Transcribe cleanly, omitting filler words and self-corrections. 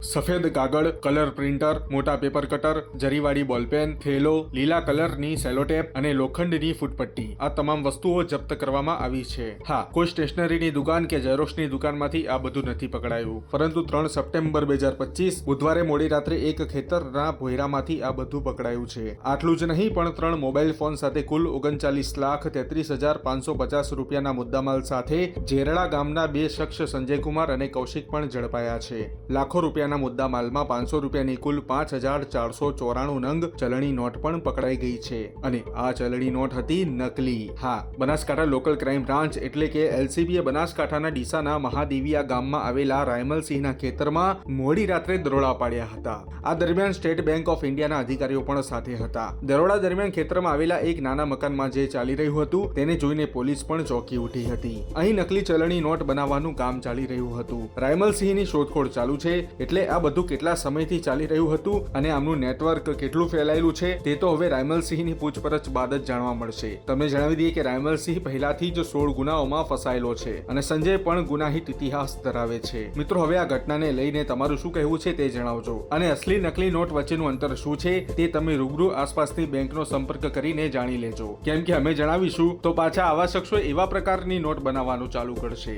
સફેદ કાગળ, colour printer, મોટા પેપર કટર, જરીવાળી બોલપેન, થેલો, લીલા કલરની સેલોટેપ અને લોખંડની ફૂટપટ્ટી આ તમામ વસ્તુઓ જપ્ત કરવામાં આવી છે. હા, કોઈ સ્ટેશનરીની દુકાન કે ઝેરોક્સની દુકાનમાંથી આ બધું નથી પકડાયું, પરંતુ 3 સપ્ટેમ્બર 2025 બુધવારે મોડી રાત્રે એક ખેતરના ભોયરામાંથી આ બધું પકડાયું છે. આટલું જ નહીં, પણ 3 મોબાઈલ ફોન સાથે કુલ 39,33,550 રૂપિયાના મુદ્દામાલ સાથે જેરડા ગામના 2 શખ્સ સંજયકુમાર અને કૌશિક પણ ઝડપાયા છે. લાખો રૂપિયાના મુદ્દામાલમાં 500 રૂપિયાની કુલ 5,494 નંગ ચલણી નોટ પણ પકડાઈ ગઈ છે અને આ ચલણી નોટ હતી નકલી. હા, બનાસકાંઠા લોકલ ક્રાઇમ બ્રાન્ચ એટલે કે એલસીબીએ બનાસકાંઠાના ડીસાના મહાદેવિયા ગામમાં આવેલા રાયમલસિંહના ખેતરમાં મોડી રાત્રે દરોડા પાડ્યા હતા. આ દરમિયાન સ્ટેટ બેંક ઓફ ઇન્ડિયાના અધિકારીઓ પણ સાથે હતા. દરોડા દરમિયાન ખેતરમાં આવેલા એક નાના મકાનમાં જે ચાલી રહ્યું હતું તેને જોઈને પોલીસ પણ ચોંકી ઉઠી હતી. અહીં નકલી ચલણી નોટ બનાવવાનું કામ ચાલી રહ્યું હતું. રાયમલસિંહની શોધખોળ ચાલુ છે, એટલે આ બધું કેટલા સમયથી ચાલી રહ્યું હતું અને આમનું નેટવર્ક કેટલું ફેલાયેલું છે તે તો હવે રાયમલસિંહની પૂછપરછ બાદ જ જાણવા મળશે. તમને જણાવી દઈએ કે રાયમલસિંહ પહેલાથી જ 16 ગુનાઓમાં ફસાયેલો છે અને સંજય પણ ગુનાહિત ઇતિહાસ ધરાવે છે. મિત્રો, હવે આ ઘટનાને લઈને તમારું શું કહેવું છે તે જણાવજો અને અસલી નકલી નોટ વચ્ચેનું અંતર શું છે તે તમે રૂબરૂ આસપાસની બેંકનો સંપર્ક કરીને જાણી લેજો, કેમ કે અમે જણાવીશું તો પાછા આવા શખ્સો એવા પ્રકારની નોટ બનાવવાનું ચાલુ કરશે.